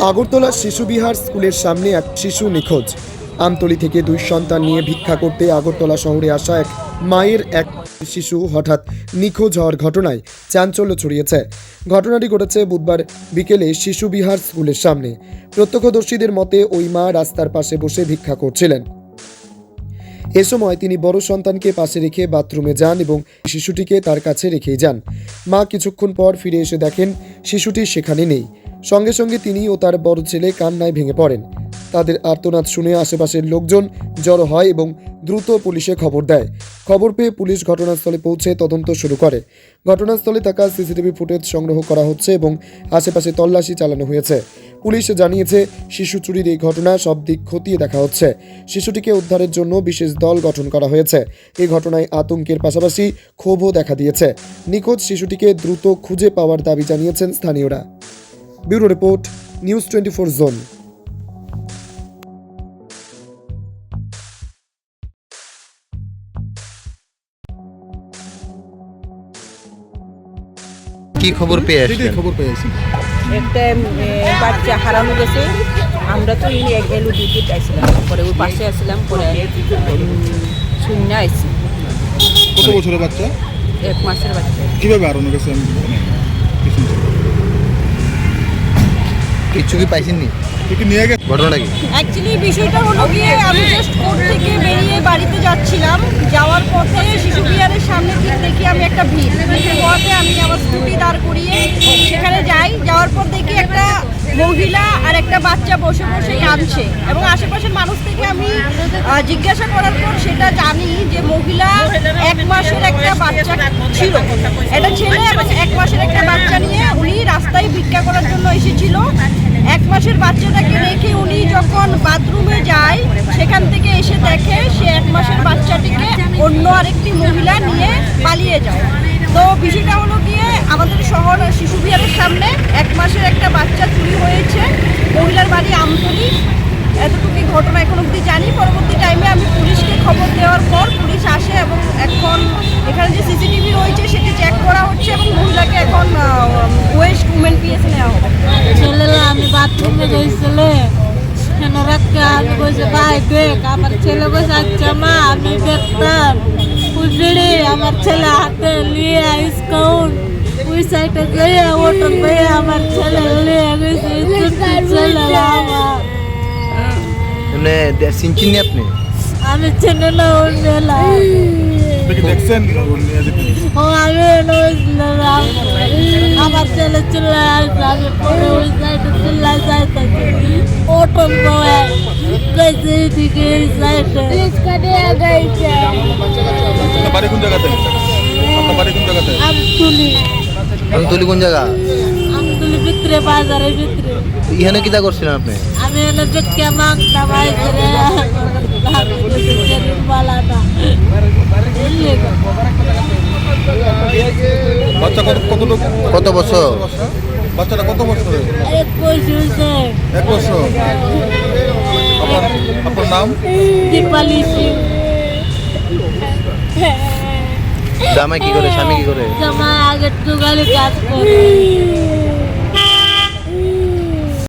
আগরতলা শিশুবিহার স্কুলের সামনে এক শিশু নিখোঁজ। আমতলী থেকে 2 সন্তান নিয়ে ভিক্ষা করতে আগরতলা শহরে আসা এক মায়ের এক শিশু হঠাৎ নিখোঁজ হওয়ার ঘটনায় চাঞ্চল্য ছড়িয়েছে। ঘটনাটি ঘটেছে বুধবার বিকেলে শিশুবিহার স্কুলের সামনে। প্রত্যক্ষদর্শীদের মতে ওই মা রাস্তার পাশে বসে ভিক্ষা করছিলেন। এ সময় তিনি বড় সন্তানকে পাশে রেখে বাথরুমে যান এবং শিশুটিকে তার কাছে রেখেই যান। মা কিছুক্ষণ পর ফিরে এসে দেখেন শিশুটি সেখানে নেই। সঙ্গে সঙ্গে তিনি ও তার বড় ছেলে কান্নায় ভেঙে পড়েন। তাদের আর্তনাদ শুনে আশেপাশের লোকজন জড়ো হয় এবং দ্রুত পুলিশে খবর দেয়। খবর পেয়ে পুলিশ ঘটনাস্থলে পৌঁছে তদন্ত শুরু করে। ঘটনাস্থলে থাকা সিসিটিভি ফুটেজ সংগ্রহ করা হচ্ছে এবং আশেপাশে তল্লাশি চালানো হয়েছে। পুলিশ জানিয়েছে শিশু চুরির এই ঘটনা সব দিক খতিয়ে দেখা হচ্ছে। শিশুটিকে উদ্ধারের জন্য বিশেষ দল গঠন করা হয়েছে। এই ঘটনায় আতঙ্কের পাশাপাশি ক্ষোভও দেখা দিয়েছে। নিখোঁজ শিশুটিকে দ্রুত খুঁজে পাওয়ার দাবি জানিয়েছেন স্থানীয়রা। Bureau report, news 24 zone. কি খবর পেয়ে আসলেন? একটা বাচ্চা হারানো গেছে। আমরা তো এলু ডিউটি আইছিলাম, পরে ওর পাশে আসছিলাম, পরে শূন্য আইছি। কত বছরের বাচ্চা? 1 মাসের বাচ্চা। কিভাবে হারানো গেছে? কিছু কি পাইছেননি? কি নিয়ে গেছে? ঘটনাটা কি? অ্যাকচুয়ালি বিষয়টা হলো গিয়ে আমি জাস্ট কোর্ট থেকে বেরিয়ে বাড়িতে যাচ্ছিলাম। যাওয়ার পথে শিশু বিহারের সামনে ঠিক দেখি আমি একটা ভিড়ের পথে আমি আমার স্কুটি দাঁড় করিয়ে সেখানে যাই। যাওয়ার পর দেখি একটা মহিলা আর একটা বাচ্চা বসে বসে কাঁদছে এবং আশেপাশের মানুষ থেকে আমি জিজ্ঞাসা করার পর সেটা জানি যে মহিলা 1 মাসের একটা বাচ্চা ছিল। এটা ছেলে এবং 1 মাসের একটা বাচ্চা নিয়ে উনি রাস্তায় ভিক্ষা করার জন্য এসেছিল। 1 মাসের বাচ্চাটাকে রেখে উনি যখন বাথরুমে যায় সেখান থেকে এসে দেখে সে 1 মাসের বাচ্চাটিকে অন্য আরেকটি মহিলা নিয়ে পালিয়ে যায়। তো বিষয়টা হলো গিয়ে আমাদের শহর শিশু বিহারের সামনে 1 মাসের একটা বাচ্চা চুরি হয়েছে। মহিলার বাড়ি আমতলী। এতটুকুই ঘটনা এখন অবধি জানি। পরবর্তী টাইমে আমি পুলিশকে খবর দেওয়ার পর পুলিশ আসে এবং এখন এখানে যে সিসিটিভি রয়েছে সেটি চেক করা হচ্ছে এবং মহিলাকে এখন ওয়েস্ট উমেন পিএসে নেওয়া হবে। ছেলেরা আমি বাথরুমে গেছিল, রাখতে আমি বসে ভাই দেখ, আমার ছেলে বসে আচ্ছা মা আমি দেখতাম উজড়ে আমার ছেলে হাতে নিয়ে স্কাউট ওই সাইডে গিয়ে ওটা গিয়ে আমার ছেলে নিয়ে গেছে। ছেলেরা আমার চিনচিনি আপনি? আমি ছেলে না ওর মেলা দেখছেন? ও আমি আমার ছেলে চলে আসবে, আমি পরে ওই সাইডে চলে যাইতে ওটন বয়ে গেছে এদিকে এই সাইডে গেছে। বাড়ি কোন জায়গাতে? আপনার বাড়ি কোন জায়গাতে? আমতলী কোন জায়গা? আমতলী ভিতরে, বাজারের ভিতরে। এখানে কিটা করছিলেন আপনি? আমি এনে দেখে মাংটা ভাই করে বালাটা বাচ্চা কত বছর? বাচ্চাটা কত বছরের? 1 বছর। 1 বছর। আপনার নাম? দীপালি সিং। জামাই কি করে? স্বামী কি করে? জামাই আগের দোকানে কাজ করে।